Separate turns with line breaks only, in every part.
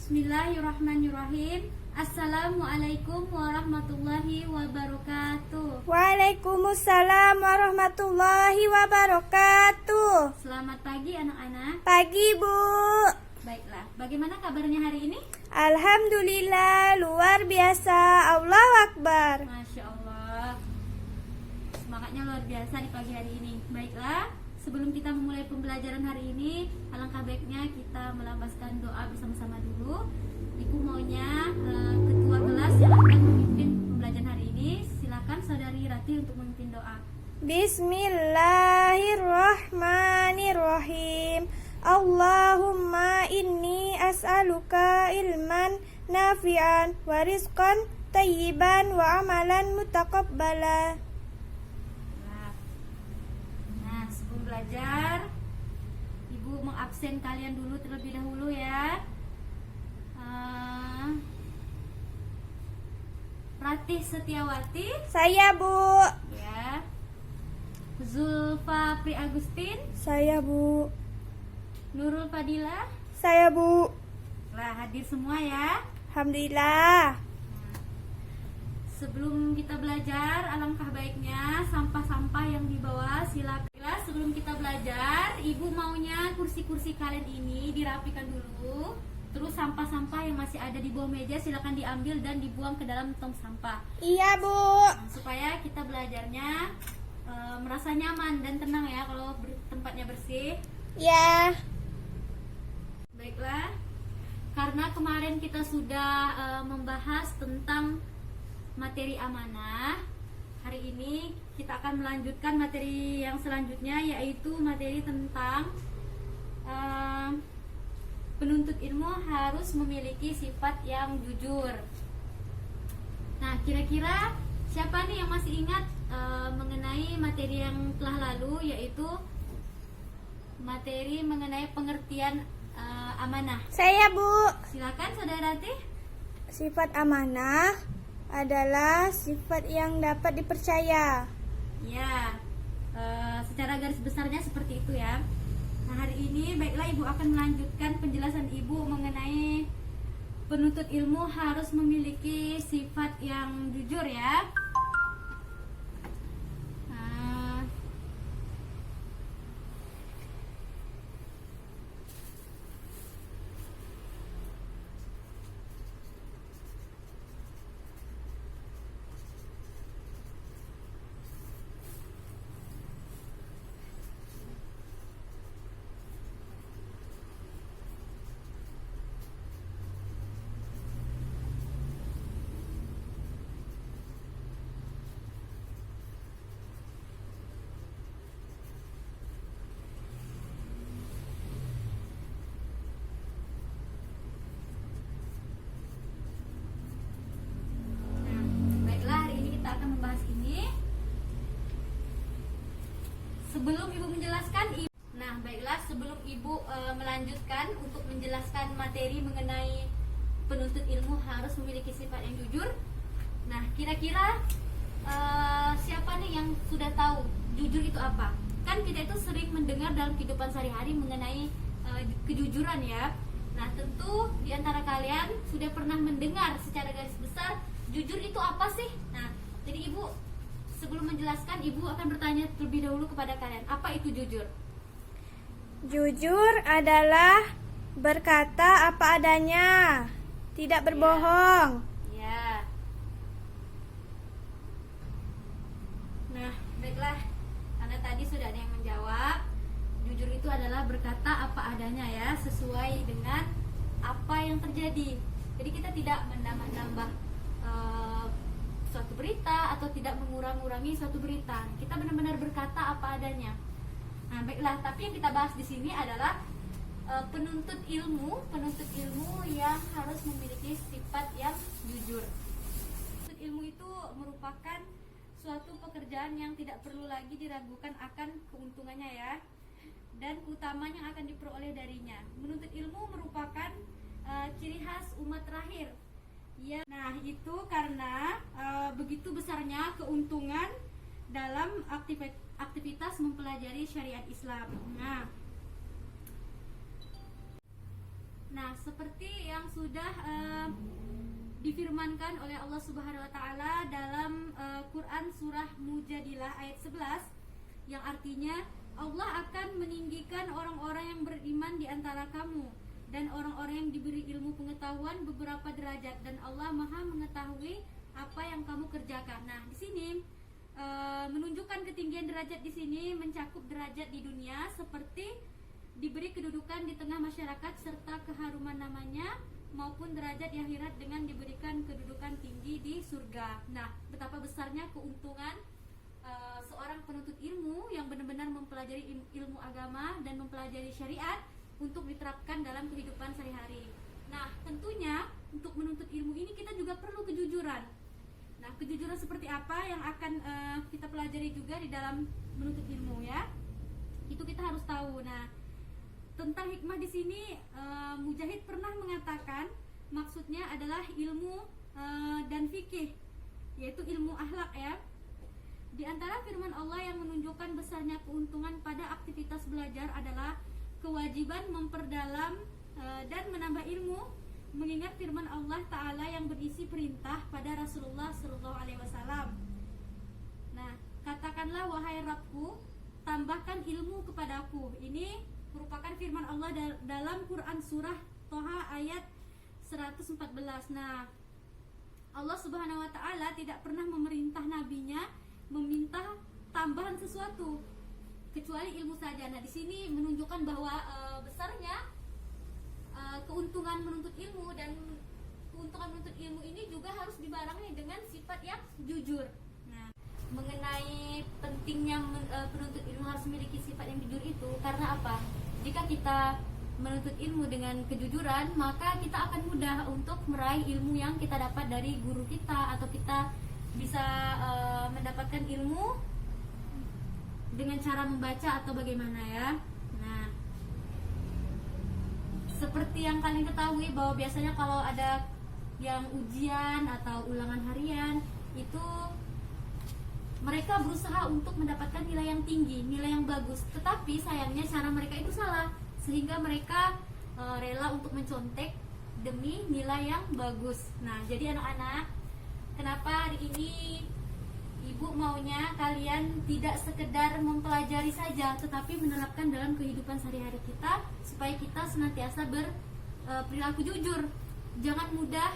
Bismillahirrahmanirrahim. Assalamualaikum warahmatullahi wabarakatuh.
Waalaikumsalam warahmatullahi wabarakatuh.
Selamat pagi anak-anak.
Pagi, Bu.
Baiklah, bagaimana kabarnya hari ini?
Alhamdulillah, luar biasa. Allahu Akbar.
Masya Allah, semangatnya luar biasa di pagi hari ini. Baiklah, sebelum kita memulai pembelajaran hari ini, alangkah baiknya kita melambaskan doa bersama-sama dulu. Ibu maunya ketua kelas yang akan memimpin pembelajaran hari ini, silakan saudari Rati untuk memimpin doa.
Bismillahirrahmanirrahim. Allahumma inni as'aluka ilman nafi'an wa rizqan tayyiban wa amalan mutaqabbala.
Nah, sebelum belajar, Ibu mengabsen kalian dulu terlebih dahulu ya. Ratih Setiawati,
Saya, Bu.
ya. Zulfa Pri Agustin,
Saya, Bu.
Nurul Fadila.
Saya, Bu.
Lah, hadir semua ya.
Alhamdulillah.
Sebelum kita belajar, alangkah baiknya sampah-sampah yang dibawa silakan. Sebelum kita belajar, Ibu maunya kursi-kursi kalian ini dirapikan dulu. Terus sampah-sampah yang masih ada di bawah meja silakan diambil dan dibuang ke dalam tong sampah.
Iya, Bu.
Supaya kita belajarnya merasa nyaman dan tenang ya kalau tempatnya bersih.
Ya.
Baiklah, karena kemarin kita sudah membahas tentang materi amanah, hari ini kita akan melanjutkan materi yang selanjutnya, yaitu materi tentang penuntut ilmu harus memiliki sifat yang jujur. Nah, kira-kira siapa nih yang masih ingat mengenai materi yang telah lalu, yaitu materi mengenai pengertian amanah?
Saya, Bu.
Silakan saudara Rati.
Sifat amanah adalah sifat yang dapat dipercaya.
Ya, secara garis besarnya seperti itu ya. Nah, hari ini baiklah Ibu akan melanjutkan penjelasan Ibu mengenai penuntut ilmu harus memiliki sifat yang jujur ya. Sebelum Ibu melanjutkan untuk menjelaskan materi mengenai penuntut ilmu harus memiliki sifat yang jujur. Nah, kira-kira siapa nih yang sudah tahu jujur itu apa? Kan kita itu sering mendengar dalam kehidupan sehari-hari mengenai kejujuran ya. Nah, tentu di antara kalian sudah pernah mendengar secara garis besar jujur itu apa sih? Nah, jadi Ibu sebelum menjelaskan, Ibu akan bertanya terlebih dahulu kepada kalian, apa itu jujur?
Jujur adalah berkata apa adanya, tidak berbohong.
Ya. Nah, baiklah. Karena tadi sudah ada yang menjawab, jujur itu adalah berkata apa adanya ya, sesuai dengan apa yang terjadi. Jadi kita tidak menambah-nambah suatu berita atau tidak mengurang-urangi suatu berita. Kita benar-benar berkata apa adanya. Nah, baiklah, tapi yang kita bahas di sini adalah penuntut ilmu yang harus memiliki sifat yang jujur. Penuntut ilmu itu merupakan suatu pekerjaan yang tidak perlu lagi diragukan akan keuntungannya ya, dan keutamaan yang akan diperoleh darinya. Menuntut ilmu merupakan ciri khas umat terakhir. Ya, nah itu karena begitu besarnya keuntungan dalam aktivitas mempelajari syariat Islam. Nah, seperti yang sudah difirmankan oleh Allah Subhanahu wa taala dalam Quran surah Mujadilah ayat 11 yang artinya Allah akan meninggikan orang-orang yang beriman di antara kamu dan orang-orang yang diberi ilmu pengetahuan beberapa derajat, dan Allah Maha mengetahui apa yang kamu kerjakan. Nah, di sini menunjukkan ketinggian derajat di sini mencakup derajat di dunia seperti diberi kedudukan di tengah masyarakat serta keharuman namanya, maupun derajat di akhirat dengan diberikan kedudukan tinggi di surga. Nah, betapa besarnya keuntungan seorang penuntut ilmu yang benar-benar mempelajari ilmu agama dan mempelajari syariat untuk diterapkan dalam kehidupan sehari-hari. Nah, tentunya untuk menuntut ilmu ini kita juga perlu kejujuran. Nah, kejujuran seperti apa yang akan kita pelajari juga di dalam menuntut ilmu ya? Itu kita harus tahu. Nah, tentang hikmah di sini Mujahid pernah mengatakan maksudnya adalah ilmu dan fikih, yaitu ilmu akhlak ya. Di antara firman Allah yang menunjukkan besarnya keuntungan pada aktivitas belajar adalah kewajiban memperdalam dan menambah ilmu, mengingat firman Allah Ta'ala yang berisi perintah pada Rasulullah SAW. Nah, katakanlah wahai Rabbku, tambahkan ilmu kepadaku. Ini merupakan firman Allah dalam Quran surah Toha ayat 114. Nah, Allah Subhanahu wa taala tidak pernah memerintah nabinya meminta tambahan sesuatu kecuali ilmu saja. Nah, di sini menunjukkan bahwa besarnya keuntungan menuntut ilmu, dan keuntungan menuntut ilmu ini juga harus dibarengi dengan sifat yang jujur. Nah, mengenai pentingnya penuntut ilmu harus memiliki sifat yang jujur itu karena apa? Jika kita menuntut ilmu dengan kejujuran, maka kita akan mudah untuk meraih ilmu yang kita dapat dari guru kita, atau kita bisa mendapatkan ilmu dengan cara membaca atau bagaimana ya. Nah, seperti yang kalian ketahui bahwa biasanya kalau ada yang ujian atau ulangan harian itu mereka berusaha untuk mendapatkan nilai yang tinggi, nilai yang bagus, tetapi sayangnya cara mereka itu salah, sehingga mereka rela untuk mencontek demi nilai yang bagus. Nah, jadi anak-anak, kenapa hari ini Ibu maunya kalian tidak sekedar mempelajari saja, tetapi menerapkan dalam kehidupan sehari-hari kita, supaya kita senantiasa berperilaku jujur. Jangan mudah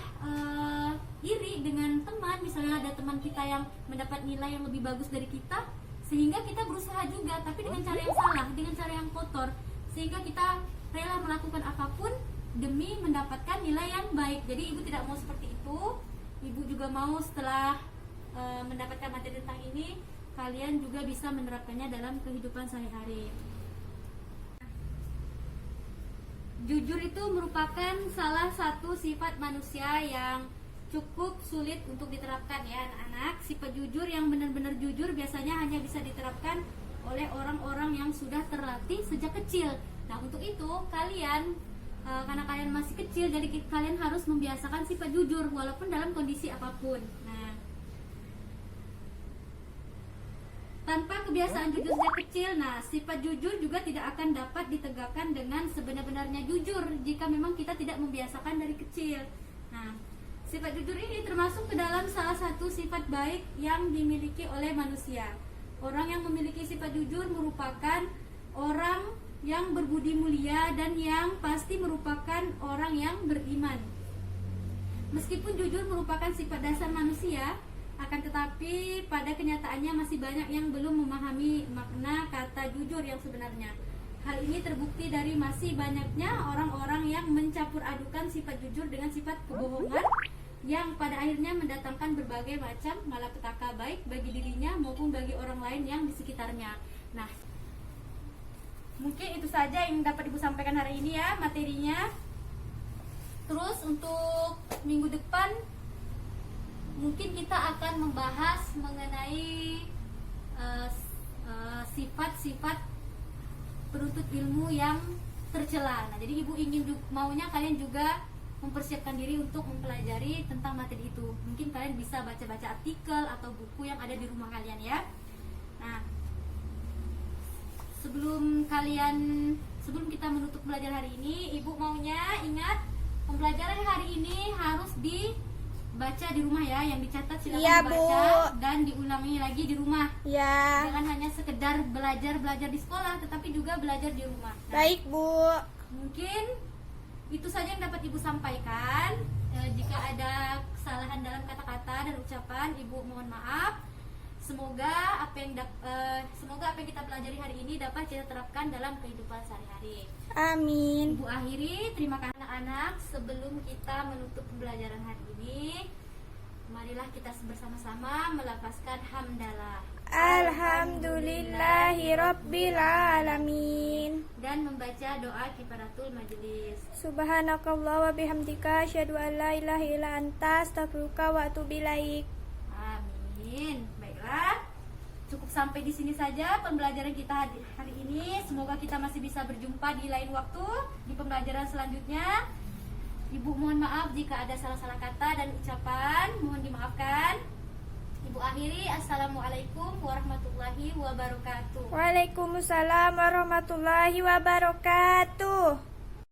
iri dengan teman. Misalnya ada teman kita yang mendapat nilai yang lebih bagus dari kita, sehingga kita berusaha juga, tapi dengan cara yang salah, dengan cara yang kotor, sehingga kita rela melakukan apapun demi mendapatkan nilai yang baik. Jadi Ibu tidak mau seperti itu. Ibu juga mau setelah mendapatkan materi tentang ini, kalian juga bisa menerapkannya dalam kehidupan sehari-hari. Jujur itu merupakan salah satu sifat manusia yang cukup sulit untuk diterapkan ya anak-anak. Sifat jujur yang benar-benar jujur biasanya hanya bisa diterapkan oleh orang-orang yang sudah terlatih sejak kecil. Nah, untuk itu kalian karena kalian masih kecil, jadi kalian harus membiasakan sifat jujur walaupun dalam kondisi apapun. Nah, tanpa kebiasaan jujur sejak kecil, nah sifat jujur juga tidak akan dapat ditegakkan dengan sebenar-benarnya jujur jika memang kita tidak membiasakan dari kecil. Nah, sifat jujur ini termasuk ke dalam salah satu sifat baik yang dimiliki oleh manusia. Orang yang memiliki sifat jujur merupakan orang yang berbudi mulia dan yang pasti merupakan orang yang beriman. Meskipun jujur merupakan sifat dasar manusia, akan tetapi pada kenyataannya masih banyak yang belum memahami makna kata jujur yang sebenarnya. Hal ini terbukti dari masih banyaknya orang-orang yang mencampur adukan sifat jujur dengan sifat kebohongan, yang pada akhirnya mendatangkan berbagai macam malapetaka baik bagi dirinya maupun bagi orang lain yang di sekitarnya. Nah, mungkin itu saja yang dapat Ibu sampaikan hari ini ya materinya. Terus untuk minggu depan mungkin kita akan membahas mengenai sifat-sifat penuntut ilmu yang tercela. Nah, jadi Ibu maunya kalian juga mempersiapkan diri untuk mempelajari tentang materi itu. Mungkin kalian bisa baca-baca artikel atau buku yang ada di rumah kalian ya. Nah, sebelum kita menutup belajar hari ini, Ibu maunya ingat Pembelajaran hari ini harus dibaca di rumah ya, yang dicatat silakan
Iya,
dibaca
Bu.
dan diulangi lagi di rumah.
Ya,
Jangan hanya sekedar belajar di sekolah, tetapi juga belajar di rumah. Nah,
baik Bu.
mungkin itu saja yang dapat Ibu sampaikan. Jika ada kesalahan dalam kata-kata dan ucapan, Ibu mohon maaf. Semoga apa yang kita pelajari hari ini dapat kita terapkan dalam kehidupan sehari-hari.
Amin.
Ibu akhiri, terima kasih anak-anak. Sebelum kita menutup pembelajaran hari ini, marilah kita bersama-sama melafazkan hamdalah
Alhamdulillahirabbil alamin.
dan membaca doa kifaratul majelis.
Subhanakallah wa bihamdika asyhadu an la ilaha illa anta astaghfiruka wa atubu ilaik.
Amin. Baiklah, cukup sampai di sini saja pembelajaran kita hari ini. Semoga kita masih bisa berjumpa di lain waktu di pembelajaran selanjutnya. Ibu mohon maaf jika ada salah-salah kata dan ucapan, mohon dimaafkan. Ibu akhiri, assalamualaikum warahmatullahi wabarakatuh.
Waalaikumsalam warahmatullahi wabarakatuh.